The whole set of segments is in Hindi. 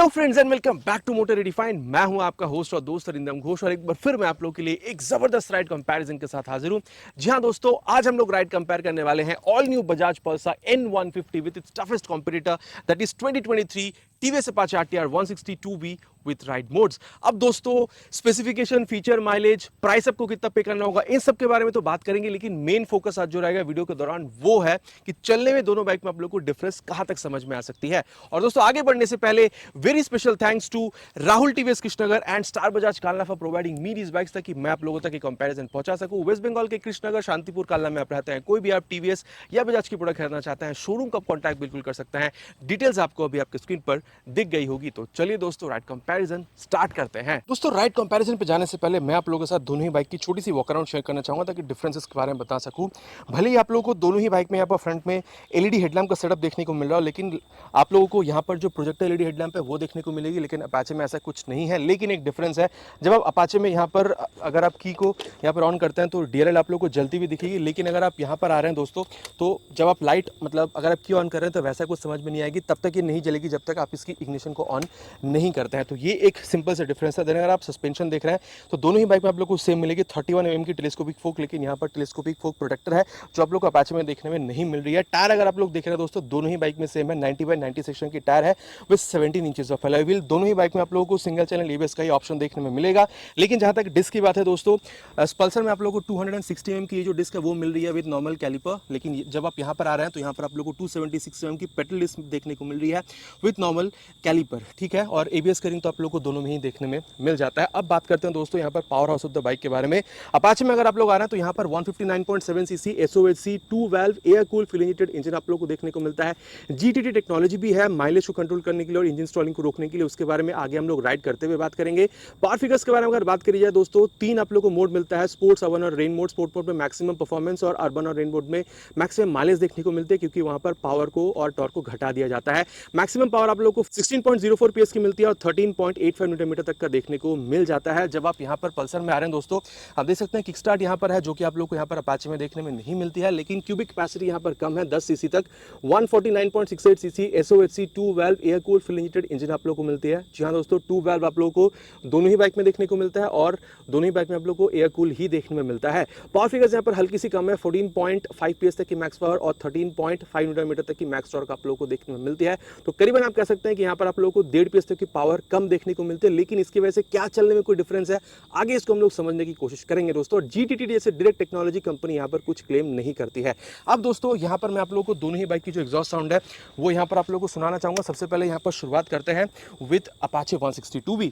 Hello friends and welcome back to Motor Redefined. मैं हूं आपका होस्ट और दोस्त अरिंदम घोष और एक बार फिर मैं आप लोगों के लिए एक जबरदस्त राइड कंपैरिजन के साथ हाजिर हूं। जी हां दोस्तों, आज हम लोग राइड कंपेयर करने वाले हैं all new Bajaj Pulsar N150 with its toughest competitor that is 2023 TVS Apache RTR 162V with ride modes. अब दोस्तों स्पेसिफिकेशन, फीचर, माइलेज, प्राइस आपको कितना पे करना होगा, इन सब के बारे में तो बात करेंगे, लेकिन मेन फोकस आज जो रहेगा वीडियो के दौरान वो है कि चलने में दोनों बाइक में आप लोग को डिफरेंस कहां तक समझ में आ सकती है। और दोस्तों आगे बढ़ने से पहले very special thanks to Rahul TVS Krishnanagar and star Bajaj Kalna for providing me these bikes ताकि मैं आप लोगों तक कंपैरिजन पहुंचा सकूं। वेस्ट बंगाल के कृष्णनगर, शांतिपुर, कालना में आप रहते हैं, कोई भी आप टीवीएस या बजाज की प्रोडक्ट खरीदना चाहते हैं, शोरूम का कॉन्टैक्ट बिल्कुल कर सकते हैं। डिटेल्स आपको अभी आपके स्क्रीन पर दिख गई होगी। तो चलिए दोस्तों राइड कंपैरिजन स्टार्ट करते हैं। दोस्तों राइड कंपैरिजन पे जाने से पहले मैं आप लोगों के साथ दोनों ही बाइक की छोटी सी वॉक अराउंड शेयर करना चाहूंगा ताकि डिफरेंसेस के बारे में बता सकूं। भले ही आप लोगों को दोनों ही बाइक में यहाँ पर फ्रंट में एलईडी हेडलैम्प का सेटअप देखने को मिल रहा है, लेकिन आप लोगों को यहाँ पर जो प्रोजेक्टर एलईडी हेडलैम्प है वो देखने को मिलेगी, लेकिन अपाचे में ऐसा कुछ नहीं है। लेकिन एक डिफरेंस है, जब आप अपाचे में यहाँ पर अगर आप की को यहाँ पर ऑन करते हैं तो डीएलएल आप लोगों को जलती हुई दिखेगी, लेकिन अगर आप यहाँ पर आ रहे हैं दोस्तों तो जब आप लाइट मतलब अगर आप की ऑन कर रहे हैं तो वैसा कुछ समझ में नहीं आएगी, तब तक ये नहीं जलेगी जब तक आप इसकी इग्निशन को ऑन नहीं करते हैं। तो ये एक सिंपल सा डिफरेंस है। देन अगर आप सस्पेंशन देख रहे हैं तो दोनों ही बाइक में आप लोग को सेम मिलेगी 31 mm की टेलीस्कोपिक फोक, लेकिन यहाँ पर टेलीस्कोपिक फोक प्रोटेक्टर है जो आप लोग को अपाचे में देखने में नहीं मिल रही है। टायर अगर आप लोग देख रहे हैं दोस्तों दोनों ही बाइक में सेम है, 90/90 सेक्शन की टायर है with 17 inches of alloy wheel. दोनों ही बाइक में आप लोगों को सिंगल चैनल एबीएस का ही ऑप्शन देखने में मिलेगा। लेकिन जहां तक डिस्क की बात है दोस्तों, पल्सर में आप लोगों को 260 mm की जो डिस्क है वो मिल रही है विद नॉर्मल कैलिपर, लेकिन जब आप यहाँ पर आ रहे हैं तो यहाँ पर आप लोगों को 276 mm की पेट्रोल डिस्क देखने को मिल रही है विद नॉर्मल कैलिपर, ठीक है। और एबीएस करिंग तो आप लोगों को दोनों में ही देखने में मिल जाता है। अब बात करते हैं दोस्तों यहाँ पर power house of the bike के बारे में। अपाचे में अगर आप लोग आ रहे हैं तो यहाँ पर 159.7 CC SOHC 2 valve air cool full injected engine आप लोग को देखने को मिलता है। जीटीटी टेक्नोलॉजी भी है माइलेज को कंट्रोल करने के लिए और इंजन स्टॉलिंग को रोकने के लिए, उसके बारे में आगे हम लोग राइड करते हुए बात करेंगे। पावर फिगर्स के बारे में अगर बात करी जाए दोस्तों, तीन आप लोग को मोड मिलता है, स्पोर्ट्स, अर्बन और रेन मोड। स्पोर्ट मोड में मैक्सिमम परफॉर्मेंस और अर्बन और रेन मोड में मैक्सिमम माइलेज देखने को मिलते हैं, क्योंकि वहां पर पावर को और टॉर्क को घटा दिया जाता है। मैक्सिमम पावर आप लोग को 16.04 PS की मिलती है और 13.85 न्यूटन मीटर तक का देखने को मिल जाता है। जब आप यहाँ पर पल्सर में आ रहे हैं दोस्तों, आप देख सकते हैं किक स्टार्ट यहाँ पर है जो कि आप लोग को यहाँ पर अपाचे में देखने में नहीं मिलती है, लेकिन क्यूबिक कैपेसिटी यहाँ पर कम है 10 सीसी तक। 149.68 CC SOHC 2 valve air cool full injected engine आप लोग को मिलती है। जी हाँ दोस्तों, 2 वाल्व आप लोगों को दोनों ही बाइक में देखने को मिलता है और दोनों ही बाइक में आप लोग को एयर कूल ही देखने में मिलता है। पावर फिगर्स यहाँ पर हल्की सी कम है, 14.5 PS तक की मैक्स पावर और 13.5 न्यूटन मीटर तक की मैक्स टॉर्क आप लोगों को देखने में मिलती है। तो करीबन आप कह सकते हैं कि यहाँ पर आप लोगों को 1.5 PS तक की पावर कम देखने को मिलती है, लेकिन इसकी वजह से क्या चलने में कोई डिफरेंस है आगे इसको हम लोग समझने की कोशिश करेंगे दोस्तों। जीटीटी जैसे डायरेक्ट टेक्नोलॉजी कंपनी यहाँ पर कुछ क्लेम नहीं करती है। अब दोस्तों यहाँ पर मैं आप लोगों को दोनों ही बाइक की जो एग्जॉस्ट साउंड है वो यहाँ पर आप लोगों को सुनाना चाहूंगा। सबसे पहले यहाँ पर शुरुआत करते हैं विद अपाचे 162V।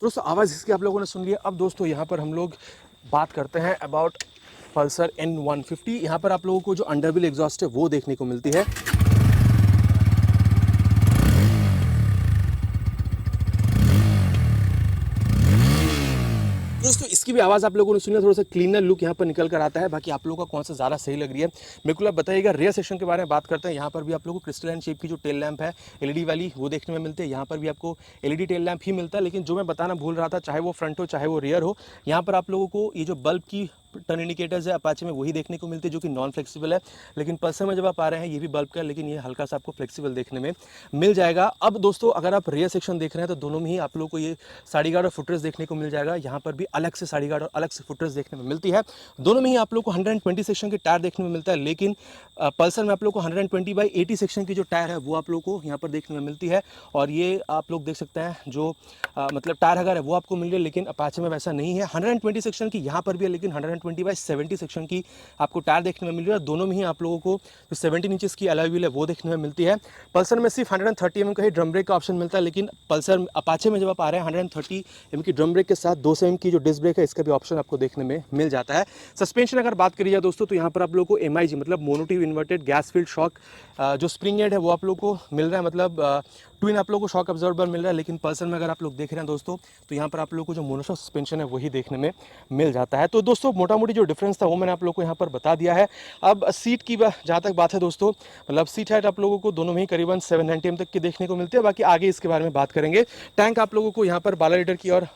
दोस्तों आवाज़ इसकी आप लोगों ने सुन लिया। अब दोस्तों यहाँ पर हम लोग बात करते हैं अबाउट पल्सर N150। यहाँ पर आप लोगों को जो अंडरव्हील एग्जॉस्ट है वो देखने को मिलती है। दोस्तों इसकी भी आवाज़ आप लोगों ने सुनी, थोड़ा सा क्लीनर लुक यहाँ पर निकल कर आता है। बाकी आप लोगों का कौन सा ज़्यादा सही लग रही है बिल्कुल आप बताइएगा। रेयर सेक्शन के बारे में बात करते हैं। यहाँ पर भी आप लोगों को क्रिस्टलाइन शेप की जो टेल लैंप है एलईडी वाली वो देखने में मिलती है। यहाँ पर भी आपको एलईडी टेल लैंप ही मिलता है, लेकिन जो मैं बताना भूल रहा था, चाहे वो फ्रंट हो चाहे वो रियर हो, यहाँ पर आप लोगों को ये जो बल्ब की टर्न इंडिकेटर्स है अपाचे में वही देखने को मिलते हैं जो कि नॉन फ्लेक्सिबल है। लेकिन पल्सर में जब आप आ रहे हैं ये भी बल्ब का है, लेकिन ये हल्का सा आपको फ्लेक्सिबल देखने में मिल जाएगा। अब दोस्तों अगर आप रेयर सेक्शन देख रहे हैं तो दोनों में ही आप लोगों को ये साड़ी गार्ड और फुटरेस्ट देखने को मिल जाएगा। यहाँ पर भी अलग से साड़ी गार्ड और अलग से फुटरेस्ट देखने में मिलती है। दोनों में ही आप लोग को 120 सेक्शन की टायर देखने में मिलता है, लेकिन पल्सर में आप लोग को 120/80 सेक्शन की जो टायर है वो आप लोग को यहाँ पर देखने में मिलती है। और ये आप लोग देख सकते हैं जो मतलब टायर अगर है वो आपको मिल रही है, लेकिन अपाचे में वैसा नहीं है। 120 सेक्शन की यहाँ पर भी है, लेकिन 120/70 सेक्शन की आपको टायर देखने में मिल रही है। दोनों में ही आप लोगों को जो 17 इंचेस की अलॉय व्हील है वो देखने में मिलती है। पल्सर में सिर्फ 130 mm का ही ड्रम ब्रेक का ऑप्शन मिलता है, लेकिन पल्सर अपाचे में जब आप आ रहे हैं 130 mm की ड्रम ब्रेक के साथ 200 mm की जो डिस्क ब्रेक है इसका भी ऑप्शन आपको देखने में मिल जाता है। सस्पेंशन अगर बात करी जाए दोस्तों तो यहाँ पर आप लोगों को MIG मतलब मोनोटिव इन्वर्टेड गैस फील्ड शॉक जो स्प्रिंग हेड है वो आप लोग को मिल रहा है, मतलब ट्विन आप लोगों को शॉक अब्जॉर्बर मिल रहा है, लेकिन पल्सर में अगर आप लोग देख रहे हैं दोस्तों तो यहाँ पर आप लोगों को जो मोनोशॉक सस्पेंशन है वही देखने में मिल जाता है। तो दोस्तों मोटा मोटी जो डिफरेंस था वो मैंने आप लोगों को यहाँ पर बता दिया है। अब सीट की जहाँ तक बात है दोस्तों, मतलब सीट हाइट आप लोगों को दोनों में ही करीबन 790 mm तक की देखने को मिलती है। बाकी आगे इसके बारे में बात करेंगे। टैंक आप लोगों को यहाँ पर 12 लीटर की और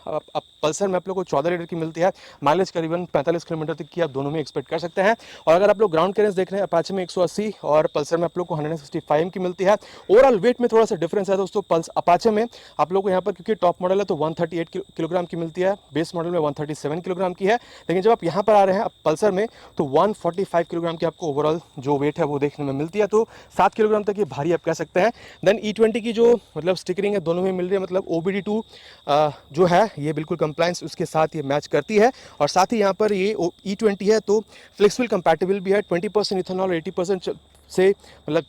पल्सर में आप लोगों को 14 लीटर की मिलती है। माइलेज करीबन 45 किलोमीटर तक की आप दोनों में एक्सपेक्ट कर सकते हैं। और अगर आप लोग ग्राउंड क्लियरेंस देख रहे हैं, अपाचे में 180 और पल्सर में आप लोग को 165 की मिलती है। ओवरऑल वेट में थोड़ा सा डिफरेंस है दोस्तों। अपाचे में आप लोग को यहाँ पर क्योंकि टॉप मॉडल है तो 138 किलोग्राम की मिलती है, बेस मॉडल में 137 किलोग्राम की है। लेकिन जब आप यहाँ पर आ रहे हैं पल्सर में तो 145 किलोग्राम की आपको ओवरऑल जो वेट है वो देखने में मिलती है। तो 7 किलोग्राम तक ये भारी आप कह सकते हैं। देन E20 की जो मतलब स्टिकरिंग है दोनों में मिल रही है, मतलब OBD2 जो है ये बिल्कुल कंप्लायंस उसके साथ ये मैच करती है। और साथ ही यहाँ पर ये E20 है तो फ्लेक्सिबल कंपैटिबल भी है। 20% इथेनॉल और 80% से मतलब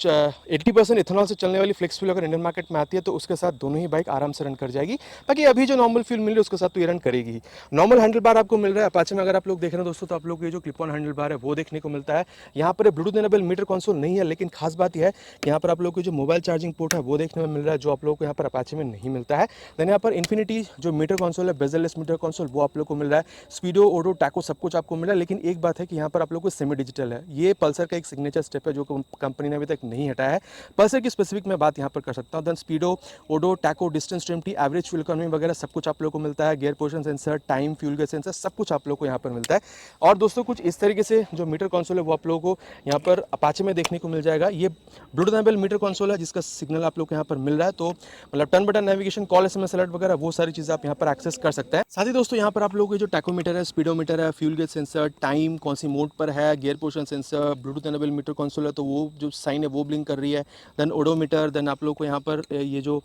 80% इथेनॉल से चलने वाली फ्लेक्स फ्यूल अगर इंडियन मार्केट में आती है तो उसके साथ दोनों ही बाइक आराम से रन कर जाएगी। बाकी अभी जो नॉर्मल फ्यूल मिल रही है उसके साथ तो ये रन करेगी। नॉर्मल हैंडल बार आपको मिल रहा है अपाचे में। अगर आप लोग देख रहे हैं दोस्तों तो आप लोग को ये जो क्लिप ऑन हैंडल बार है वो देखने को मिलता है। यहाँ पर ब्लूटूथ इनेबल मीटर कंसोल नहीं है, लेकिन खास बात यह है कि यहाँ पर आप लोग को जो मोबाइल चार्जिंग पोर्ट है वो देखने में मिल रहा है, जो आप लोग को यहाँ पर अपाचे में नहीं मिलता है। देन यहाँ पर इन्फिनिटी जो मीटर कंसोल है, बेजललेस मीटर कंसोल, वो आप लोग को मिल रहा है। स्पीडो, ओडो, टैको सब कुछ आपको मिल रहा है। लेकिन एक बात है कि यहाँ पर आप लोग को सेमी डिजिटल है। ये पल्सर का एक सिग्नेचर स्टेप है जो कंपनी ने अभी तक नहीं हटाया है। पल्सर की स्पेसिफिक मैं बात यहाँ पर कर सकता हूँ। Then speedo, odo, tacho, distance T, average fuel economy वगैरह सब कुछ आप लोगों को मिलता है। Gear position sensor, time, fuel gauge sensor सब कुछ आप लोगों को यहाँ पर मिलता है। और दोस्तों कुछ इस तरीके से जो मीटर कंसोल है वो आप लोगों को यहाँ पर अपाचे में देखने को मिल जाएगा। ये ब्लूटूथ इनेबल मीटर कंसोल है जिसका सिग्नल आप लोग को यहाँ पर मिल रहा है। तो मतलब turn button navigation, call, SMS alert वगैरह वो सारी चीज़ें आप यहाँ पर एक्सेस कर सकते हैं। साथ ही दोस्तों यहाँ पर आप लोगों को जो टैकोमीटर है, स्पीडोमीटर है, फ्यूल गेज सेंसर, टाइम कौन सी मोड पर है, gear position sensor, Bluetooth enable meter console है तो वो जो साइन है वो ब्लिंक कर रही है। देन ओडोमीटर, देन आप लोग को यहाँ पर ये जो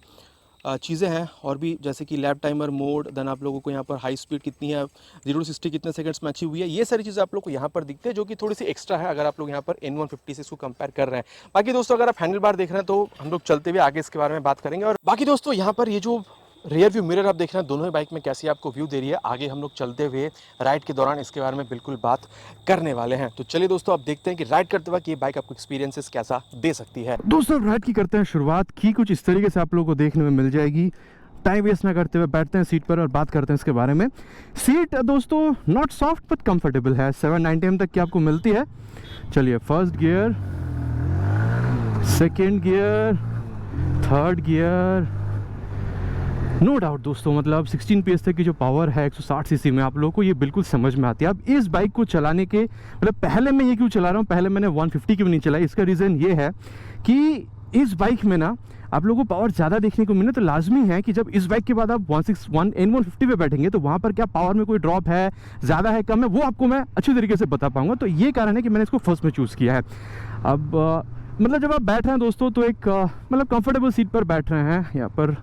चीज़ें हैं और भी जैसे कि लैप टाइमर मोड, देन आप लोगों को यहाँ पर हाई स्पीड कितनी है, 0 to 60 कितने सेकंड्स में अचीव हुई है, ये सारी चीज़ें आप लोग को यहाँ पर दिखते हैं जो कि थोड़ी सी एक्स्ट्रा है अगर आप लोग यहाँ पर N150 से इसको कंपेयर कर रहे हैं। बाकी दोस्तों अगर आप हैंडल बार देख रहे हैं तो हम लोग चलते हुए आगे इसके बारे में बात करेंगे। और बाकी दोस्तों यहाँ पर ये जो रियर व्यू मिरर आप देख रहे हैं दोनों ही बाइक में कैसी आपको व्यू दे रही है, आगे हम लोग चलते हुए राइड के दौरान इसके बारे में बिल्कुल बात करने वाले हैं। तो चलिए दोस्तों आप देखते हैं कि राइड करते वक्त ये बाइक आपको एक्सपीरियंसेस कैसा दे सकती है। दोस्तों राइड की करते हैं शुरुआत की कुछ इस तरीके से आप लोगों को देखने में मिल जाएगी। टाइम वेस्ट ना करते हुए बैठते हैं सीट पर और बात करते हैं इसके बारे में। सीट दोस्तों नॉट सॉफ्ट बट कंफर्टेबल है, 790 mm तक की आपको मिलती है। चलिए first gear, second gear, third gear, no doubt दोस्तों मतलब 16 PS तक की जो पावर है 160 cc में आप लोगों को ये बिल्कुल समझ में आती है। अब इस बाइक को चलाने के मतलब पहले मैं ये क्यों चला रहा हूँ, पहले मैंने 150 की भी नहीं चलाई। इसका रीज़न ये है कि इस बाइक में ना आप लोगों को पावर ज़्यादा देखने को मिले, तो लाजमी है कि जब इस बाइक के बाद आप 161 N150 पे बैठेंगे तो वहाँ पर क्या पावर में कोई ड्रॉप है, ज़्यादा है, कम है, वो आपको मैं अच्छी तरीके से बता पाऊँगा। तो ये कारण है कि मैंने इसको फर्स्ट में चूज़ किया है। अब मतलब जब आप बैठ रहे हैं दोस्तों तो एक मतलब कंफर्टेबल सीट पर बैठ रहे हैं। यहाँ पर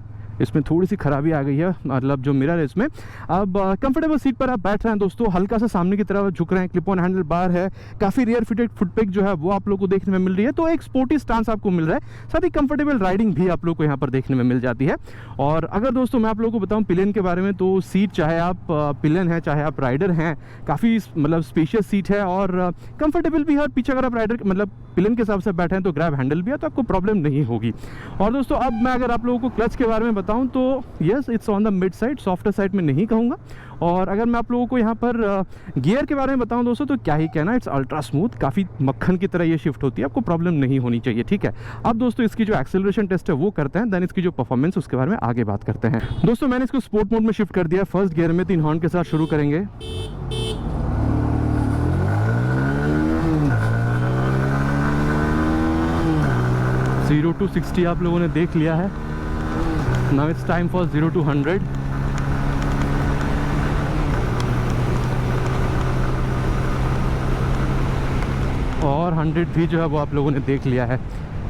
इसमें थोड़ी सी खराबी आ गई है, मतलब जो मिरर है इसमें। अब कंफर्टेबल सीट पर आप बैठ रहे हैं दोस्तों, हल्का सा सामने की तरफ झुक रहे हैं, क्लिप ऑन हैंडल बार है, काफ़ी रियर फिटेड फुटपेग जो है वो आप लोग को देखने में मिल रही है। तो एक स्पोर्टी स्टांस आपको मिल रहा है, साथ ही कंफर्टेबल राइडिंग भी आप लोग को यहाँ पर देखने में मिल जाती है। और अगर दोस्तों मैं आप लोगों को बताऊँ पिलियन के बारे में, तो सीट चाहे आप पिलियन है चाहे आप राइडर हैं, काफ़ी मतलब स्पेशियस सीट है और कंफर्टेबल भी है। और पीछे अगर आप राइडर मतलब पिलियन के हिसाब से बैठे हैं तो ग्रैब हैंडल भी है, तो आपको प्रॉब्लम नहीं होगी। और दोस्तों अब मैं अगर आप लोगों को क्लच के बारे में बताऊं तो yes it's on the mid side, softer side में नहीं कहूँगा। और अगर मैं आप लोगों को यहाँ पर गियर के बारे में बताऊं दोस्तों तो क्या ही कहना, इट्स अल्ट्रा स्मूथ, काफ़ी मक्खन की तरह ये शिफ्ट होती है, आपको प्रॉब्लम नहीं होनी चाहिए। ठीक है, अब दोस्तों इसकी जो एक्सेलरेशन टेस्ट है वो करते हैं, देन इसकी जो परफॉर्मेंस उसके बारे में आगे बात करते हैं। दोस्तों मैंने इसको स्पोर्ट मोड में शिफ्ट कर दिया। फर्स्ट गियर में 3 हॉर्न के साथ शुरू करेंगे। जीरो टू 60 आप लोगों ने देख लिया है। Now it's time for 0 to 100। और 100 भी जो है वो आप लोगों ने देख लिया है।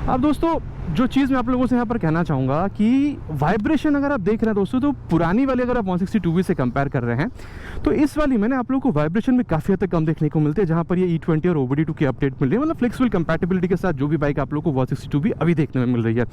अब दोस्तों जो चीज़ मैं आप लोगों से यहाँ पर कहना चाहूँगा कि वाइब्रेशन अगर आप देख रहे हैं दोस्तों, तो पुरानी वाली अगर आप 162V से कंपेयर कर रहे हैं तो इस वाली में ना आप लोगों को वाइब्रेशन में काफ़ी हद तक कम देखने को मिलते हैं, जहाँ पर ये E20 और OBD2 की अपडेट मिल रही है। मतलब फ्लेक्सिबल कंपैटिबिलिटी के साथ जो भी बाइक आप लोगों को 162V अभी देखने में मिल रही है।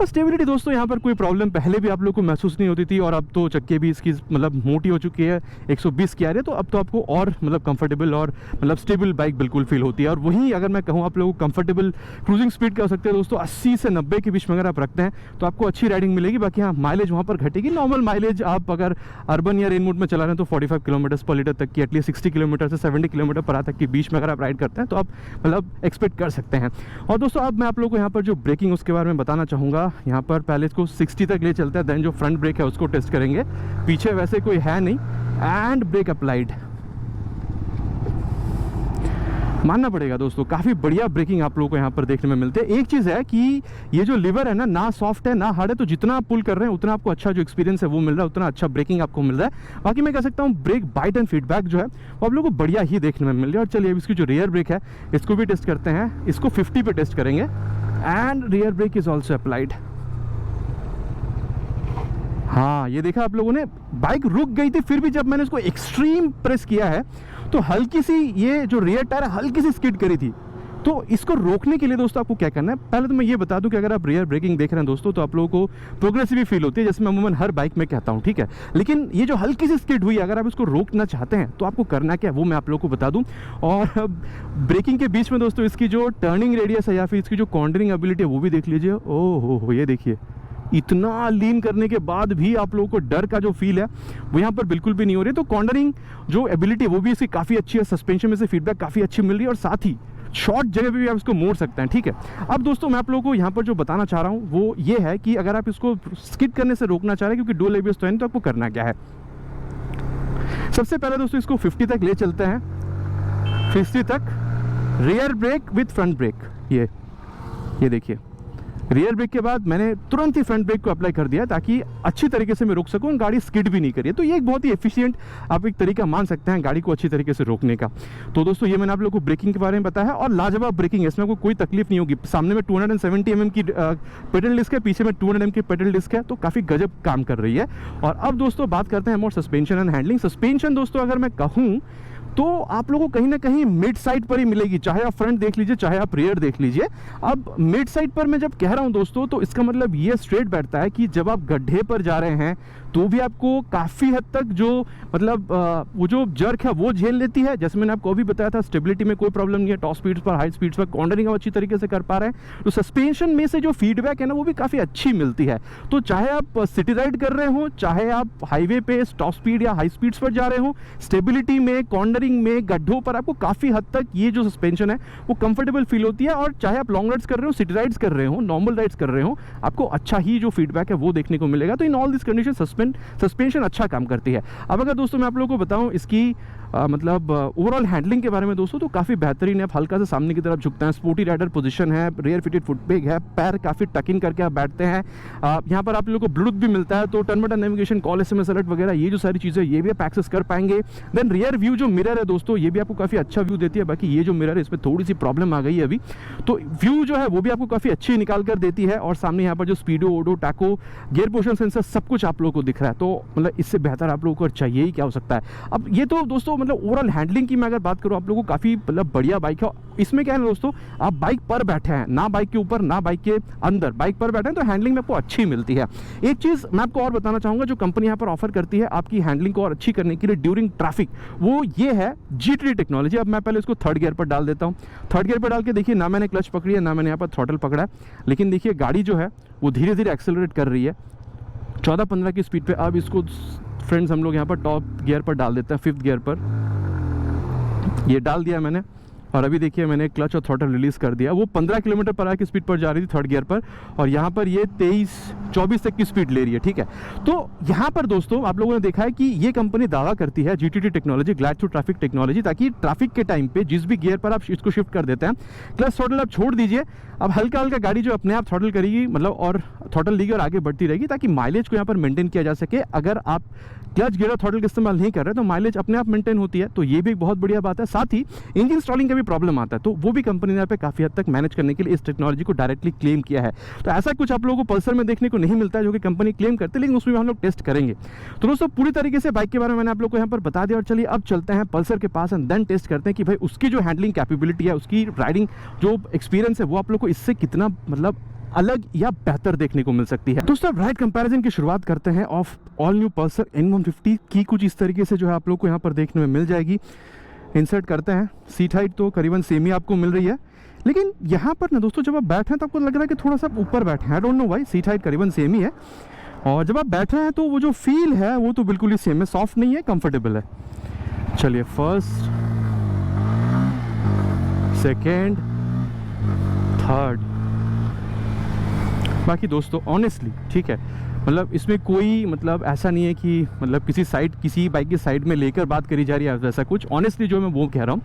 और स्टेबिलिटी दोस्तों यहाँ पर कोई प्रॉब्लम पहले भी आप लोग को महसूस नहीं होती थी, और अब तो चक्के भी इसकी मतलब मोटी हो चुकी है, 120 की आ रही है, तो अब तो आपको और मतलब कंफर्टेबल और मतलब स्टेबल बाइक बिल्कुल फील होती है। और वहीं अगर मैं कहूँ आप लोगों को कंफर्टेबल क्रूजिंग स्पीड क्या हो सकती है दोस्तों, 80 से 90 के बीच में अगर आप रखते हैं तो आपको अच्छी राइडिंग मिलेगी। बाकी हाँ, माइलेज वहाँ पर घटेगी। नॉर्मल माइलेज आप अगर अर्बन या रेन मोड में चला रहे हैं तो 45 किलोमीटर पर लीटर तक की, एटलीस्ट 60 किलोमीटर से 70 किलोमीटर पर तक के बीच में अगर आप राइड करते हैं तो आप मतलब एक्सपेक्ट कर सकते हैं। और दोस्तों अब मैं आप लोगों को यहाँ पर जो ब्रेकिंग उसके बारे में बताना चाहूँगा। यहाँ पर पहले इसको 60 तक ले चलते हैं, देन जो फ्रंट ब्रेक है उसको टेस्ट करेंगे। पीछे वैसे कोई है नहीं, एंड ब्रेक अप्लाइड। मानना पड़ेगा दोस्तों, काफ़ी बढ़िया ब्रेकिंग आप लोगों को यहाँ पर देखने में मिलती है। एक चीज़ है कि ये जो लीवर है ना सॉफ्ट है ना हार्ड है, तो जितना आप पुल कर रहे हैं उतना आपको अच्छा जो एक्सपीरियंस है वो मिल रहा है, उतना अच्छा ब्रेकिंग आपको मिल रहा है। बाकी मैं कह सकता हूँ ब्रेक बाइट एंड फीडबैक जो है वो आप लोगों को बढ़िया ही देखने में मिल रहा है। और चलिए अब इसकी जो रियर ब्रेक है इसको भी टेस्ट करते हैं। इसको 50 पे टेस्ट करेंगे, and rear brake is also applied. हाँ, ये देखा आप लोगों ने, बाइक रुक गई थी, फिर भी जब मैंने इसको एक्सट्रीम प्रेस किया है तो हल्की सी ये जो रियर टायर हल्की सी स्किड करी थी। तो इसको रोकने के लिए दोस्तों आपको क्या करना है, पहले तो मैं ये बता दूं कि अगर आप रियर ब्रेकिंग देख रहे हैं दोस्तों तो आप लोगों को प्रोग्रेसिव फील होती है, जैसे मैं अमूमन हर बाइक में कहता हूं, ठीक है। लेकिन ये जो हल्की सी स्किड हुई, अगर आप इसको रोकना चाहते हैं तो आपको करना क्या है वो मैं आप लोगों को बता दूं। और ब्रेकिंग के बीच में दोस्तों इसकी जो टर्निंग रेडियस है या फिर इसकी जो कॉर्नरिंग एबिलिटी है वो भी देख लीजिए। ओह हो, ये देखिए, इतना लीन करने के बाद भी आप लोगों को डर का जो फील है वो यहाँ पर बिल्कुल भी नहीं हो रही है। तो कॉर्नरिंग जो एबिलिटी है वो भी इसकी काफ़ी अच्छी है, सस्पेंशन में से फीडबैक काफ़ी अच्छी मिल रही है, और साथ ही शॉर्ट जगह पे भी आप इसको मोड़ सकते हैं, ठीक है। अब दोस्तों मैं आप लोगों को यहाँ पर जो बताना चाह रहा हूँ वो ये है कि अगर आप इसको स्किड करने से रोकना चाह रहे हैं, क्योंकि डुअल एबीएस तो है नहीं, तो आपको करना क्या है। सबसे पहले दोस्तों इसको 50 तक ले चलते हैं, 50 तक rear brake with front brake. ये देखिए, रियर ब्रेक के बाद मैंने तुरंत ही फ्रंट ब्रेक को अप्लाई कर दिया ताकि अच्छी तरीके से मैं रोक सकूं, गाड़ी स्किड भी नहीं करिए। तो ये एक बहुत ही एफिशिएंट आप एक तरीका मान सकते हैं गाड़ी को अच्छी तरीके से रोकने का। तो दोस्तों ये मैंने आप लोगों को ब्रेकिंग के बारे में बताया है, और लाजवाब ब्रेकिंग है, इसमें आपको कोई तकलीफ नहीं होगी। सामने में 270 mm की पेडल डिस्क है, पीछे में 200 mm की पेडल डिस्क है, तो काफ़ी गजब काम कर रही है। और अब दोस्तों बात करते हैं मोर सस्पेंशन एंड हैंडलिंग। सस्पेंशन दोस्तों अगर मैं कहूँ तो आप लोगों को कहीं ना कहीं मिड साइड पर ही मिलेगी, चाहे आप फ्रंट देख लीजिए चाहे आप रियर देख लीजिए। अब मिड साइड पर मैं जब कह रहा हूं दोस्तों तो इसका मतलब ये स्ट्रेट बैठता है कि जब आप गड्ढे पर जा रहे हैं तो भी आपको काफ़ी हद तक जो मतलब वो जो जर्क है वो झेल लेती है। जैसे मैंने आपको अभी बताया था, स्टेबिलिटी में कोई प्रॉब्लम नहीं है, टॉप स्पीड्स पर हाई स्पीड्स पर कॉर्नरिंग आप अच्छी तरीके से कर पा रहे हैं। तो सस्पेंशन में से जो फीडबैक है ना वो भी काफ़ी अच्छी मिलती है। तो चाहे आप सिटी राइड कर रहे हो, चाहे आप हाईवे पे टॉप स्पीड या हाई स्पीड्स पर जा रहे हो, स्टेबिलिटी में, कॉर्नरिंग में, गड्ढों पर आपको काफ़ी हद तक ये जो सस्पेंशन है वो कंफर्टेबल फील होती है। और चाहे आप लॉन्ग राइड्स कर रहे हो, सिटी राइड्स कर रहे हो, नॉर्मल राइड्स कर रहे हो, आपको अच्छा ही जो फीडबैक है वो देखने को मिलेगा। तो in all this condition suspension अच्छा काम करती है। अब अगर दोस्तों मैं आप लोगों को बताऊं इसकी मतलब ओवरऑल हैंडलिंग के बारे में दोस्तों, तो काफ़ी बेहतरीन है। आप हल्का से सामने की तरफ झुकते हैं, स्पोर्टी राइडर पोजीशन है, रियर फिटेड फुट पेग है, पैर काफ़ी टक इन करके आप बैठते हैं। यहाँ पर आप लोगों को ब्लूटूथ भी मिलता है, तो turn button navigation, call SMS alert वगैरह ये जो सारी चीज़ें ये भी आप एक्सेस कर पाएंगे। देन रियर व्यू जो मिरर है दोस्तों ये भी आपको काफ़ी अच्छा व्यू देती है। बाकी ये जो मिरर है इसमें थोड़ी सी प्रॉब्लम आ गई है अभी, तो व्यू जो है वो भी आपको काफ़ी अच्छी निकाल कर देती है। और सामने यहाँ पर जो स्पीडो, odo, taco, gear position sensor सब कुछ आप लोगों को दिख रहा है। तो मतलब इससे बेहतर आप लोगों को चाहिए ही क्या हो सकता है। अब ये तो दोस्तों मतलब ओवरऑल हैंडलिंग की मैं अगर बात करूं आप लोगों को काफ़ी मतलब बढ़िया बाइक है। इसमें क्या है दोस्तों, आप बाइक पर बैठे हैं, ना बाइक के ऊपर ना बाइक के अंदर, बाइक पर बैठे हैं, तो हैंडलिंग में आपको अच्छी मिलती है। एक चीज़ मैं आपको और बताना चाहूँगा जो कंपनी यहाँ पर ऑफर करती है आपकी हैंडलिंग को और अच्छी करने के लिए ड्यूरिंग ट्रैफिक, वो ये है GTD टेक्नोलॉजी। अब मैं पहले इसको थर्ड गियर पर डाल देता हूँ। थर्ड गियर पर डाल के देखिए, ना मैंने क्लच पकड़ी है ना मैंने यहाँ पर थ्रॉटल पकड़ा है, लेकिन देखिए गाड़ी जो है वो धीरे धीरे एक्सेलरेट कर रही है 14-15 की स्पीड पे। अब इसको फ्रेंड्स हम लोग यहाँ पर टॉप गियर पर डाल देते हैं, 5th गियर पर ये डाल दिया मैंने। और अभी देखिए मैंने क्लच और थ्रॉटल रिलीज कर दिया। वो 15 किलोमीटर पर आवर की स्पीड पर जा रही थी थर्ड गियर पर, और यहाँ पर ये 23-24 तक की स्पीड ले रही है, ठीक है। तो यहाँ पर दोस्तों आप लोगों ने देखा है कि ये कंपनी दावा करती है GTD technology, glide through traffic technology, ताकि ट्रैफिक के टाइम पे जिस भी गियर पर आप इसको शिफ्ट कर देते हैं, क्लच थ्रॉटल आप छोड़ दीजिए, अब हल्का हल्का गाड़ी जो अपने आप थ्रॉटल करेगी, मतलब और थ्रॉटल लेगी और आगे बढ़ती रहेगी, ताकि माइलेज को यहाँ पर मेंटेन किया जा सके। अगर आप क्लच गियर और थ्रॉटल का इस्तेमाल नहीं कर रहे तो माइलेज अपने आप मेंटेन होती है, तो ये भी एक बहुत बढ़िया बात है। साथ ही इंजन इंस्टॉलिंग का भी प्रॉब्लम आता है, तो वो भी कंपनी ने यहाँ पे काफ़ी हद तक मैनेज करने के लिए इस टेक्नोलॉजी को डायरेक्टली क्लेम किया है। तो ऐसा कुछ आप लोगों को पल्सर में देखने को नहीं मिलता है जो कि कंपनी क्लेम करते है, लेकिन उसमें हम लोग टेस्ट करेंगे। तो दोस्तों पूरी तरीके से बाइक के बारे में मैंने आप लोग को यहाँ पर बता दिया, और चलिए अब चलते हैं पल्सर के पास एंड देन टेस्ट करते हैं कि भाई उसकी जो हैंडलिंग कैपेबिलिटी है, उसकी राइडिंग जो एक्सपीरियंस है वो आप लोग को इससे कितना मतलब अलग या बेहतर देखने को मिल सकती है। दोस्तों राइड कंपैरिजन की शुरुआत करते हैं of all new Pulsar N150 की। कुछ इस तरीके से जो है आप लोग को यहाँ पर देखने में मिल जाएगी। इंसर्ट करते हैं, सीट हाइट तो करीबन सेम ही आपको मिल रही है, लेकिन यहाँ पर ना दोस्तों जब आप बैठे हैं तो आपको लग रहा है कि थोड़ा सा ऊपर बैठे हैं, I don't know why, seat height करीबन सेम ही है, और जब आप बैठ रहे हैं तो वो जो फील है वो तो बिल्कुल ही सेम है, सॉफ्ट नहीं है, कंफर्टेबल है। चलिए फर्स्ट, सेकेंड, थर्ड। बाकी दोस्तों ऑनेस्टली ठीक है, मतलब इसमें कोई मतलब ऐसा नहीं है कि मतलब किसी बाइक की साइड में लेकर बात करी जा रही है वैसा कुछ। ऑनेस्टली जो मैं वो कह रहा हूँ,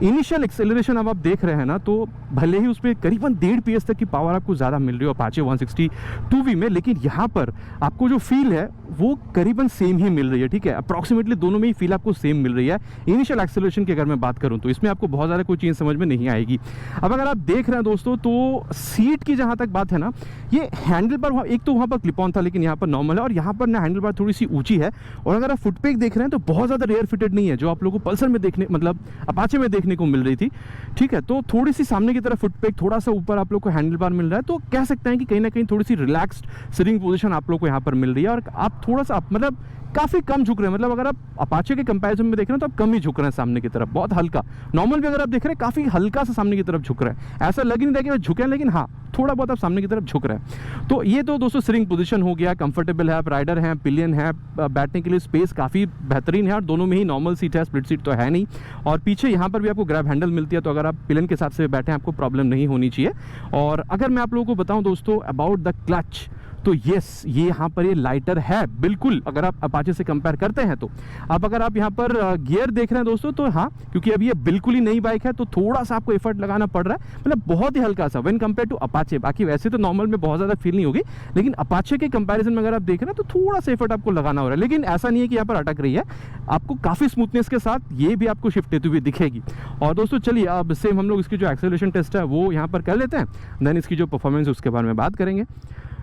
इनिशियल एक्सेलरेशन अब आप देख रहे हैं ना, तो भले ही उसमें करीबन 1.5 PS तक की पावर आपको ज़्यादा मिल रही है अपाचे 160 2V में, लेकिन यहाँ पर आपको जो फील है वो करीबन सेम ही मिल रही है, ठीक है। अप्रॉक्सीमेटली दोनों में ही फील आपको सेम मिल रही है। इनिशियल एक्सेलरेशन की अगर मैं बात करूँ तो इसमें आपको बहुत ज़्यादा कोई चीज़ समझ में नहीं आएगी। अब अगर आप देख रहे हैं दोस्तों, तो सीट की जहाँ तक बात है ना, ये हैंडल बार एक तो वहाँ पर क्लिप ऑन था लेकिन यहाँ पर नॉर्मल है, और यहाँ पर ना हैंडल बार थोड़ी सी ऊंची है, और अगर आप फुटपेग देख रहे हैं तो बहुत ज़्यादा रेयर फिटेड नहीं है जो आप लोगों को पल्सर में देखने मतलब अपाचे में देखने को मिल रही थी, ठीक है। तो थोड़ी सी सामने की तरफ फुटपेग, थोड़ा सा ऊपर आप लोग को हैंडल बार मिल रहा है, तो कह सकते हैं कि कहीं ना कहीं थोड़ी सी रिलैक्स्ड सिटिंग पोजीशन आप लोग को यहाँ पर मिल रही है, और आप थोड़ा सा मतलब काफ़ी कम झुक रहे हैं। मतलब अगर आप अपाचे के कंपैरिजन में देख रहे हैं तो आप कम ही झुक रहे हैं सामने की तरफ, बहुत हल्का। नॉर्मल भी अगर आप देख रहे हैं काफ़ी हल्का सा सामने की तरफ झुक रहे हैं, ऐसा लग नहीं रहा कि वो झुके हैं, लेकिन हाँ थोड़ा बहुत आप सामने की तरफ झुक रहे हैं। तो ये तो दोस्तों सिटिंग पोजीशन हो गया, कंफर्टेबल है, आप राइडर हैं, पिलियन है, बैठने के लिए स्पेस काफ़ी बेहतरीन है, और दोनों में ही नॉर्मल सीट है, स्प्लिट सीट तो है नहीं। और पीछे यहाँ पर भी आपको ग्रैब हैंडल मिलती है, तो अगर आप पिलियन के हिसाब से बैठे हैं आपको प्रॉब्लम नहीं होनी चाहिए। और अगर मैं आप लोगों को बताऊँ दोस्तों अबाउट द क्लच, तो यस ये यहाँ पर ये लाइटर है बिल्कुल, अगर आप अपाचे से कंपेयर करते हैं तो। अब अगर आप यहाँ पर गियर देख रहे हैं दोस्तों, तो हाँ क्योंकि अभी ये बिल्कुल ही नई बाइक है तो थोड़ा सा आपको एफर्ट लगाना पड़ रहा है, मतलब बहुत ही हल्का सा व्हेन कंपेयर टू अपाचे। बाकी वैसे तो नॉर्मल में बहुत ज़्यादा फील नहीं होगी, लेकिन अपाचे के कंपैरिजन में अगर आप देख रहे हैं तो थोड़ा सा एफर्ट आपको लगाना हो रहा है, लेकिन ऐसा नहीं है कि यहाँ पर अटक रही है, आपको काफ़ी स्मूथनेस के साथ ये भी आपको शिफ्ट होती हुई दिखेगी। और दोस्तों चलिए अब सेम हम लोग इसकी जो एक्सेलरेशन टेस्ट है वो यहाँ पर कर लेते हैं, देन इसकी जो परफॉर्मेंस है उसके बारे में बात करेंगे।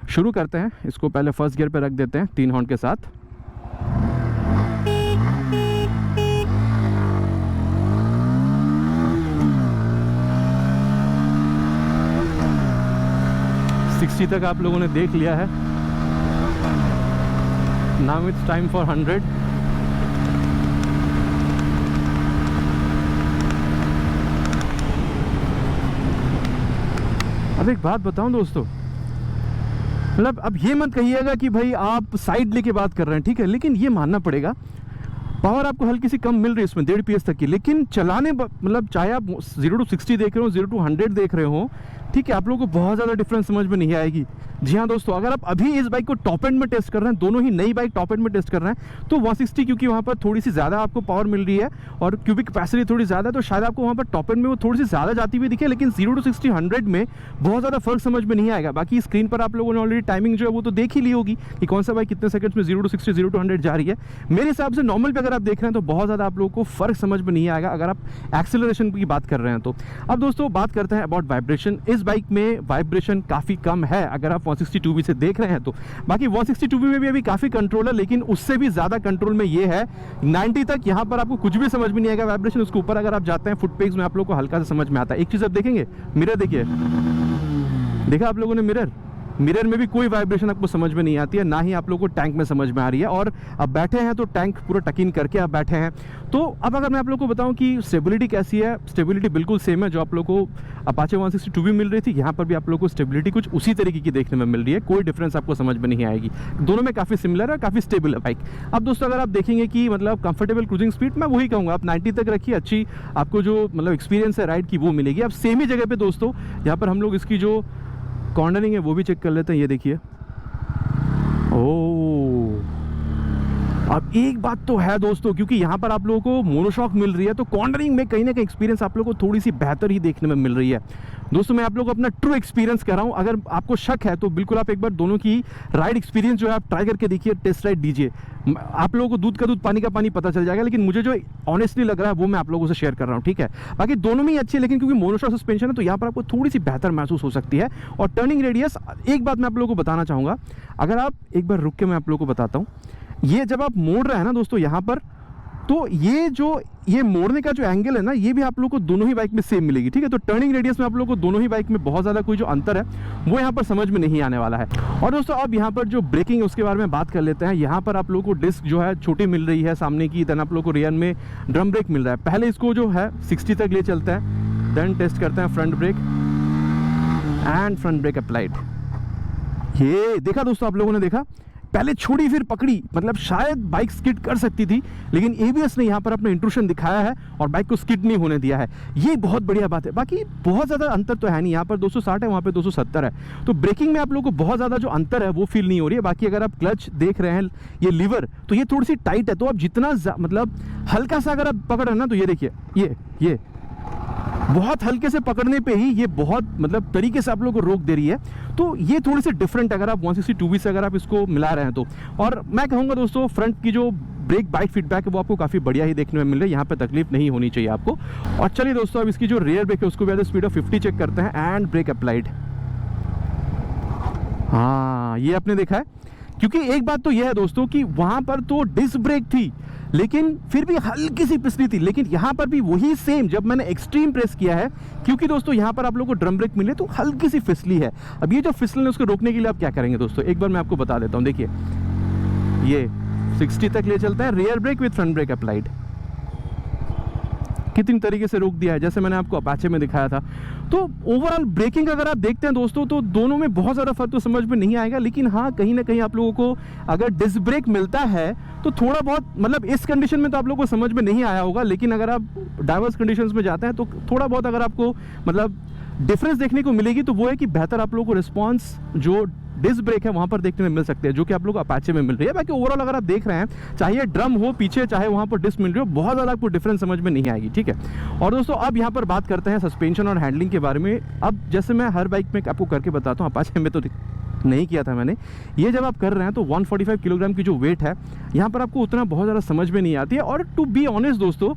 शुरू करते हैं, इसको पहले फर्स्ट गियर पे रख देते हैं 3 हॉर्न के साथ। सिक्सटी तक आप लोगों ने देख लिया है, नाउ इट्स टाइम फॉर 100। अब एक बात बताऊं दोस्तों, मतलब अब ये मत कहिएगा कि भाई आप साइड लेके बात कर रहे हैं, ठीक है, लेकिन ये मानना पड़ेगा पावर आपको हल्की सी कम मिल रही है इसमें 1.5 PS तक की, लेकिन चलाने मतलब चाहे आप 0 to 60 देख रहे हो, 0 to 100 देख रहे हो, ठीक है, आप लोगों को बहुत ज़्यादा डिफरेंस समझ में नहीं आएगी। जी हाँ दोस्तों, अगर आप अभी इस बाइक को टॉप एंड में टेस्ट कर रहे हैं, दोनों ही नई बाइक टॉप एंड में टेस्ट कर रहे हैं, तो 160 क्योंकि वहाँ पर थोड़ी सी ज़्यादा आपको पावर मिल रही है और क्यूबिक कैपेसिटी थोड़ी ज़्यादा है, तो शायद आपको वहाँ पर टॉप एंड में वो थोड़ी सी ज़्यादा जाती हुई दिखे, लेकिन 0 to 60 100 में बहुत ज़्यादा फर्क समझ में नहीं आएगा। बाकी स्क्रीन पर आप लोगों ने ऑलरेडी टाइमिंग जो है वो तो देख ही ली होगी कि कौन सा बाइक कितने सेकंड्स में 0 to 60 0 to 100 जा रही है। मेरे हिसाब से नॉर्मल पे अगर आप देख रहे हैं तो बहुत ज़्यादा आप लोगों को फर्क समझ में नहीं आएगा अगर आप एक्सेलरेशन की बात कर रहे हैं तो। अब दोस्तों बात करते हैं अबाउट वाइब्रेशन। इस बाइक में वाइब्रेशन काफ़ी कम है अगर आप 160 से देख रहे हैं तो। बाकी 160 में भी अभी काफ़ी कंट्रोल है, लेकिन उससे भी ज़्यादा कंट्रोल में ये है 90 तक यहाँ पर आपको कुछ भी समझ में नहीं आएगा वाइब्रेशन। उसके ऊपर अगर आप जाते हैं फुट पेग्स में आप लोग को हल्का सा समझ में आता है। एक चीज़ आप देखेंगे, मिरर देखिए, देखा आप लोगों ने मिरर में भी कोई वाइब्रेशन आपको समझ में नहीं आती है, ना ही आप लोगों को टैंक में समझ में आ रही है। और अब बैठे हैं तो टैंक पूरा टक इन करके आप बैठे हैं। तो अब अगर मैं आप लोगों को बताऊं कि स्टेबिलिटी कैसी है, स्टेबिलिटी बिल्कुल सेम है जो आप लोगों को अपाचे 162 भी मिल रही थी, यहाँ पर भी आप लोगों को स्टेबिलिटी कुछ उसी तरीके की देखने में मिल रही है, कोई डिफरेंस आपको समझ में नहीं आएगी। दोनों में काफ़ी सिमिलर है, काफ़ी स्टेबल है बाइक। अब दोस्तों अगर आप देखेंगे कि मतलब कंफर्टेबल क्रूजिंग स्पीड, मैं वही कहूँगा आप 90 तक रखिए, अच्छी आपको जो मतलब एक्सपीरियंस है राइड की वो मिलेगी। अब सेम ही जगह पर दोस्तों यहाँ पर हम लोग इसकी जो कॉर्नरिंग है वो भी चेक कर लेते हैं। ये देखिए, ओह, अब एक बात तो है दोस्तों, क्योंकि यहाँ पर आप लोगों को मोनोशॉक मिल रही है तो कॉर्नरिंग में कहीं ना कहीं एक्सपीरियंस आप लोगों को थोड़ी सी बेहतर ही देखने में मिल रही है। दोस्तों मैं आप लोगों को अपना ट्रू एक्सपीरियंस कह रहा हूँ, अगर आपको शक है तो बिल्कुल आप एक बार दोनों की राइड एक्सपीरियंस जो है आप ट्राई करके देखिए, टेस्ट राइड दीजिए। आप लोगों को दूध का दूध पानी का पानी पता चल जाएगा, लेकिन मुझे जो ऑनेस्टली लग रहा है वो मैं आप लोगों से शेयर कर रहा हूँ, ठीक है। बाकी दोनों में ही अच्छी है, लेकिन क्योंकि मोनोशॉक सस्पेंशन है तो यहाँ पर आपको थोड़ी सी बेहतर महसूस हो सकती है। और टर्निंग रेडियस, एक बात मैं आप लोगों को बताना चाहूँगा, अगर आप एक बार रुक के मैं आप लोगों को बताता हूँ, ये जब आप मोड़ रहे हैं ना दोस्तों यहाँ पर, तो ये मोड़ने का जो एंगल है ना, ये भी आप लोग को दोनों ही बाइक में सेम मिलेगी, ठीक है। तो टर्निंग रेडियस में आप लोग को दोनों ही बाइक में बहुत ज़्यादा कोई जो अंतर है वो यहाँ पर समझ में नहीं आने वाला है। और दोस्तों अब यहाँ पर जो ब्रेकिंग है उसके बारे में बात कर लेते हैं। यहाँ पर आप लोगों को डिस्क जो है छोटी मिल रही है सामने की, देन आप लोग को रियर में ड्रम ब्रेक मिल रहा है। पहले इसको जो है 60 तक ले चलते हैं, देन टेस्ट करते हैं front brake and front brake applied. ये देखा दोस्तों, आप लोगों ने देखा, पहले छोड़ी फिर पकड़ी, मतलब शायद बाइक स्किड कर सकती थी, लेकिन एबीएस ने यहाँ पर अपना इंट्रूशन दिखाया है और बाइक को स्किड नहीं होने दिया है। ये बहुत बढ़िया बात है। बाकी बहुत ज़्यादा अंतर तो है नहीं, यहाँ पर 260 है, वहाँ पे 270 है, तो ब्रेकिंग में आप लोगों को बहुत ज़्यादा जो अंतर है वो फील नहीं हो रही है। बाकी अगर आप क्लच देख रहे हैं, ये लीवर तो ये थोड़ी सी टाइट है, तो आप जितना मतलब हल्का सा अगर आप पकड़ रहे हैं ना, तो ये देखिए, ये बहुत हल्के से पकड़ने पे ही ये बहुत मतलब तरीके से आप लोगों को रोक दे रही है। तो ये थोड़ी सी डिफरेंट, अगर आप 162 से अगर आप इसको मिला रहे हैं तो। और मैं कहूँगा दोस्तों, फ्रंट की जो ब्रेक बाइट फीडबैक है वो आपको काफ़ी बढ़िया ही देखने में मिल रहा है, यहाँ पे तकलीफ नहीं होनी चाहिए आपको। और चलिए दोस्तों, अब इसकी जो रियर ब्रेक है उसको भी स्पीड ऑफ 50 चेक करते हैं एंड ब्रेक अप्लाइड। हाँ, ये आपने देखा है, क्योंकि एक बात तो यह है दोस्तों कि वहाँ पर तो डिस्क ब्रेक थी लेकिन फिर भी हल्की सी फिसली थी, लेकिन यहाँ पर भी वही सेम जब मैंने एक्सट्रीम प्रेस किया है, क्योंकि दोस्तों यहाँ पर आप लोगों को ड्रम ब्रेक मिले तो हल्की सी फिसली है। अब ये जो फिसलन है उसको रोकने के लिए आप क्या करेंगे दोस्तों, एक बार मैं आपको बता देता हूँ। देखिए, ये 60 तक ले चलता है, rear brake with front brake applied, कितनी तरीके से रोक दिया है, जैसे मैंने आपको अपाचे में दिखाया था। तो ओवरऑल ब्रेकिंग अगर आप देखते हैं दोस्तों, तो दोनों में बहुत ज़्यादा फर्क तो समझ में नहीं आएगा, लेकिन हाँ, कहीं ना कहीं आप लोगों को अगर डिस्क ब्रेक मिलता है तो थोड़ा बहुत, मतलब इस कंडीशन में तो आप लोगों को समझ में नहीं आया होगा, लेकिन अगर आप डाइवर्स कंडीशंस में जाते हैं तो थोड़ा बहुत अगर आपको मतलब डिफरेंस देखने को मिलेगी, तो वो है कि बेहतर आप लोगों को रिस्पॉन्स जो डिस्क ब्रेक है वहाँ पर देखने में मिल सकते हैं, जो कि आप लोग को अपाचे में मिल रही है। बाकी ओवरऑल अगर आप देख रहे हैं, चाहे ड्रम हो पीछे, चाहे वहाँ पर डिस्क मिल रही हो, बहुत ज़्यादा आपको डिफरेंस समझ में नहीं आएगी, ठीक है। और दोस्तों, अब यहाँ पर बात करते हैं सस्पेंशन और हैंडलिंग के बारे में। अब जैसे मैं हर बाइक में आपको करके बताता हूँ, अपाचे में तो नहीं किया था मैंने, ये जब आप कर रहे हैं तो 145 किलोग्राम की जो वेट है यहाँ पर आपको उतना बहुत ज़्यादा समझ में नहीं आती है। और टू बी ऑनेस्ट दोस्तों,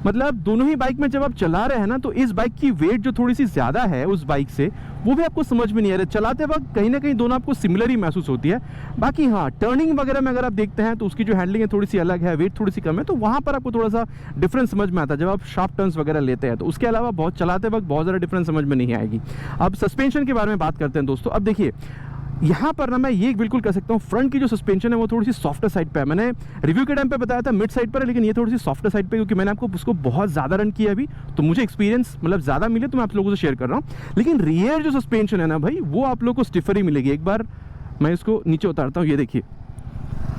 मतलब दोनों ही बाइक में जब आप चला रहे हैं ना, तो इस बाइक की वेट जो थोड़ी सी ज़्यादा है उस बाइक से, वो भी आपको समझ में नहीं आ रहा है। चलाते वक्त कहीं ना कहीं दोनों आपको सिमिलर ही महसूस होती है। बाकी हाँ, टर्निंग वगैरह में अगर आप देखते हैं तो उसकी जो हैंडलिंग है थोड़ी सी अलग है, वेट थोड़ी सी कम है, तो वहाँ पर आपको थोड़ा सा डिफरेंस समझ में आता है जब आप शार्प टर्न्स वगैरह लेते हैं। तो उसके अलावा बहुत चलाते वक्त बहुत ज़्यादा डिफरेंस समझ में नहीं आएगी। अब सस्पेंशन के बारे में बात करते हैं दोस्तों। अब देखिए, यहाँ पर ना मैं ये बिल्कुल कह सकता हूँ, फ्रंट की जो सस्पेंशन है वो थोड़ी सी सॉफ्टर साइड पे है। मैंने रिव्यू के टाइम पे बताया था मिड साइड पर है, लेकिन ये थोड़ी सी सॉफ्टर साइड पे, क्योंकि मैंने आपको उसको बहुत ज़्यादा रन किया अभी, तो मुझे एक्सपीरियंस मतलब ज़्यादा मिले, तो मैं आप लोगों से शेयर कर रहा हूँ। लेकिन रियर जो सस्पेंशन है ना भाई, वो आप लोग को स्टिफर ही मिलेगी। एक बार मैं इसको नीचे उतारता हूँ, ये देखिए,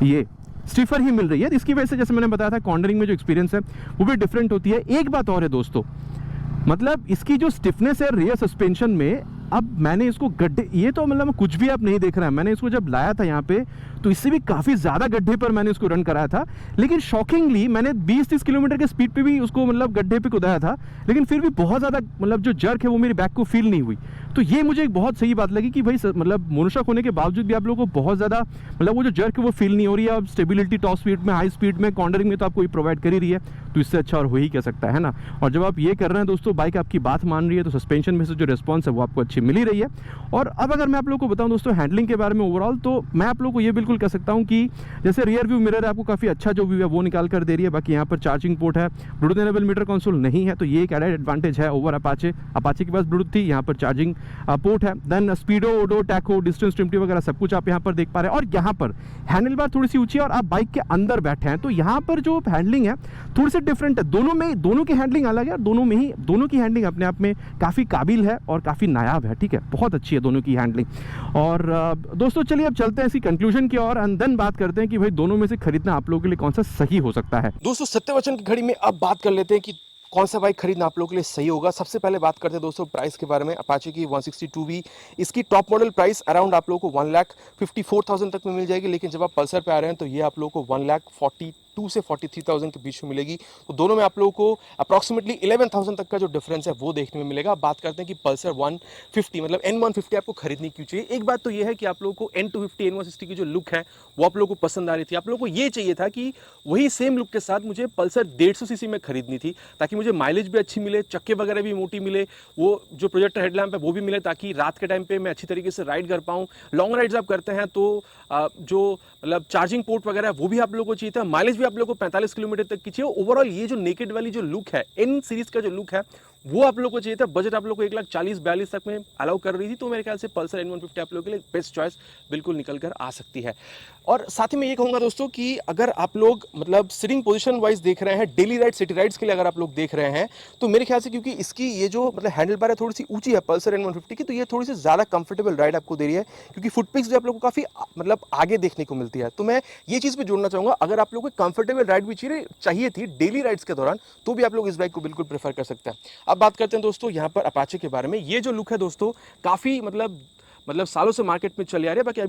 ये स्टिफर ही मिल रही है। इसकी वजह से जैसे मैंने बताया था, कॉर्नरिंग में जो एक्सपीरियंस है वो भी डिफरेंट होती है। एक बात और है दोस्तों, मतलब इसकी जो स्टिफनेस है रियर सस्पेंशन में, अब मैंने इसको गड्ढे, ये तो मतलब कुछ भी आप नहीं देख रहे हैं, मैंने इसको जब लाया था यहाँ पे तो इससे भी काफ़ी ज़्यादा गड्ढे पर मैंने इसको रन कराया था, लेकिन शॉकिंगली मैंने 20-30 किलोमीटर के स्पीड पे भी उसको मतलब गड्ढे पे कुदाया था, लेकिन फिर भी बहुत ज़्यादा मतलब जो जर्क है वो मेरी बैक को फील नहीं हुई। तो ये मुझे एक बहुत सही बात लगी कि भाई मतलब मोनोशॉक होने के बावजूद भी आप लोगों को बहुत ज़्यादा मतलब वो जो जर्क है वो फील नहीं हो रही है। अब स्टेबिलिटी टॉप स्पीड में, हाई स्पीड में, कॉर्नरिंग में तो आपको ये प्रोवाइड कर ही रही है, तो इससे अच्छा और हो ही क्या सकता है ना। और जब आप ये कर रहे हैं दोस्तों, बाइक आपकी बात मान रही है, तो सस्पेंशन में से जो रिस्पॉन्स है वो आपको अच्छी मिल ही रही है। और अब अगर मैं आप लोगों को बताऊं दोस्तों हैंडलिंग के बारे में ओवरऑल, तो मैं आप लोगों को ये बिल्कुल कह सकता हूं कि जैसे रियर व्यू मिरर है आपको काफ़ी अच्छा जो व्यू है वो निकाल कर दे रही है। बाकी यहाँ पर चार्जिंग पोर्ट है, ब्लूटूथ इनेबल मीटर कंसोल नहीं है, तो ये एक एडेड एडवांटेज है ओवर अपाचे के पास ब्लूटूथ थी, यहाँ पर चार्जिंग पोर्ट है। Then speedo, odo, tacho, distance, टिमटी वगैरह सब कुछ आप यहाँ पर देख पा रहे हैं। और यहाँ पर हैंडल बार थोड़ी सी ऊंची है और आप बाइक के अंदर बैठे हैं, तो यहाँ पर जो हैंडलिंग है थोड़ी सी डिफरेंट है। दोनों की हैंडलिंग अलग है, दोनों की हैंडलिंग अपने आप में काफ़ी काबिल है और काफ़ी नायाब है, ठीक है, बहुत अच्छी है दोनों की हैंडलिंग। और दोस्तों चलिए अब चलते हैं इसी कंक्लूजन की ओर, एंड देन बात करते हैं कि भाई दोनों में से खरीदना आप लोगों के लिए कौन सा सही हो सकता है। दोस्तों सत्यवचन की घड़ी में अब बात कर लेते हैं कि कौन सा बाइक खरीदना आप लोगों के लिए सही होगा। सबसे पहले बात करते हैं दोस्तों प्राइस के बारे में। अपाचे की 162V, इसकी टॉप मॉडल प्राइस अराउंड आप लोगों को 1,54,000 तक में मिल जाएगी, लेकिन जब आप पल्सर पे आ रहे हैं तो ये आप लोगों को 1,42,000 से 43,000 के बीच में मिलेगी। तो दोनों में आप लोगों को अप्रॉक्सीमेटली 11,000 तक का जो डिफरेंस है वो देखने में मिलेगा। बात करते हैं कि पल्सर 150 मतलब N150 आपको खरीदनी क्यों चाहिए। एक बात तो ये है कि आप लोगों को N250 N160 की जो लुक है वो आप लोगों को पसंद आ रही थी। आप लोगों को ये चाहिए था कि वही सेम लुक के साथ मुझे पल्सर 150 सीसी में खरीदनी थी, ताकि मुझे माइलेज भी अच्छी मिले, चक्के वगैरह भी मोटी मिले, वो जो प्रोजेक्टर हेडलैम्प है वो भी मिले, ताकि रात के टाइम पे मैं अच्छी तरीके से राइड कर पाऊँ। लॉन्ग राइड्स आप करते हैं तो जो मतलब चार्जिंग पोर्ट वगैरह वो भी आप लोगों को चाहिए था। माइलेज भी आप लोगों को 45 किलोमीटर तक की चाहिए। ओवरऑल ये जो नेकेड वाली जो लुक है, N सीरीज का जो लुक है वो आप लोग को चाहिए था, बजट आप लोग को 1,40,42 तक में अलाउ कर रही थी, तो मेरे ख्याल से पल्सर N150 आप लोगों के लिए बेस्ट चॉइस बिल्कुल निकल कर आ सकती है। और साथ ही मैं ये कहूँगा दोस्तों कि अगर आप लोग मतलब सिटिंग पोजीशन वाइज देख रहे हैं, डेली राइड सिटी राइड्स के लिए अगर आप लोग देख रहे हैं, तो मेरे ख्याल से क्योंकि इसकी ये जो मतलब हैंडल बार है थोड़ी सी ऊंची है पल्सर N150 की, तो ये थोड़ी सी ज़्यादा कंफर्टेबल राइड आपको दे रही है, क्योंकि फुट पिक्स भी आप लोग को काफ़ी मतलब आगे देखने को मिलती है। तो मैं ये चीज़ भी जोड़ना चाहूँगा, अगर आप लोग को कंफर्टेबल राइड भी चाहिए थी डेली राइड्स के दौरान, तो भी आप लोग इस बाइक को बिल्कुल प्रेफर कर सकते हैं। अब बात करते हैं दोस्तों यहाँ पर अपाचे के बारे में। ये जो लुक है दोस्तों काफ़ी मतलब सालों से मार्केट में चली आ रही है, बाकी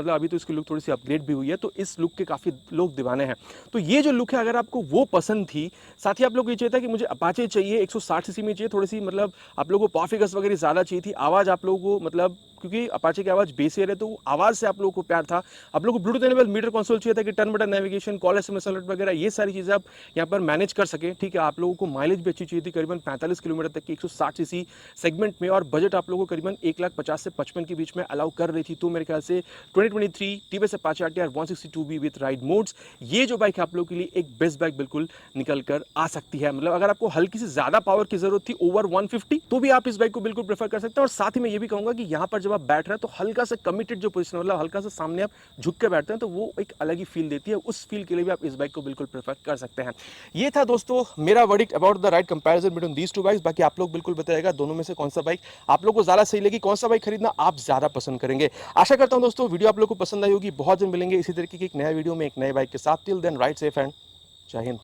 अभी तो इसकी लुक थोड़ी सी अपग्रेड भी हुई है, तो इस लुक के काफ़ी लोग दीवाने हैं। तो ये जो लुक है अगर आपको वो पसंद थी, साथ ही आप लोग को ये चाहिए था कि मुझे अपाचे चाहिए 160 सीसी में चाहिए, थोड़ी सी मतलब आप लोगों को पावर फिगर्स वगैरह ज़्यादा चाहिए थी, आवाज़ आप लोगों को मतलब क्योंकि अपाचे की आवाज़ बेसियर है, तो आवाज़ से आप लोगों को प्यार था, आप लोगों को ब्लूटूथ एनेबल मीटर कंसोल चाहिए था कि turn button navigation, call SMS alert वगैरह ये सारी चीज़ें आप यहाँ पर मैनेज कर सके। ठीक है, आप लोगों को माइलेज भी अच्छी चाहिए थी, करीबन 45 किलोमीटर तक की 160 सीसी सेगमेंट में, और बजट आप लोगों को करीबन 1,50,000 से 55 के बीच में अलाउ कर रही थी। तो मेरे ख्याल से 2023 TVS Apache RTR 162B with ride modes, ये जो बाइक है आप लोगों के लिए एक बेस्ट बाइक बिल्कुल निकल कर आ सकती है। मतलब अगर आपको हल्की सी ज़्यादा पावर की जरूरत थी ओवर 150, तो भी आप इस बाइक को बिल्कुल प्रेफर कर सकते हैं। और साथ ही मैं ये भी कहूँगा कि यहाँ पर जब आप बैठ रहे हैं तो हल्का सा कमिटेड जो पोजीशन, मतलब हल्का सा सामने आप झुक के बैठते हैं, तो वो एक अलग ही फील देती है। उस फील के लिए भी आप इस बाइक को बिल्कुल प्रेफर कर सकते हैं। ये था दोस्तों मेरा verdict about the ride comparison between these two bikes. बाकी आप लोग बिल्कुल बताइएगा दोनों में से कौन सा बाइक आप लोग को ज़्यादा सही लगी, कौन सा बाइक खरीदना आप ज़्यादा पसंद करेंगे। आशा करता हूं दोस्तों वीडियो आप लोग को पसंद आई होगी। बहुत जल्द मिलेंगे इसी तरीके की एक नया वीडियो में एक नए बाइक के साथ। Till then ride safe and जय हिंद।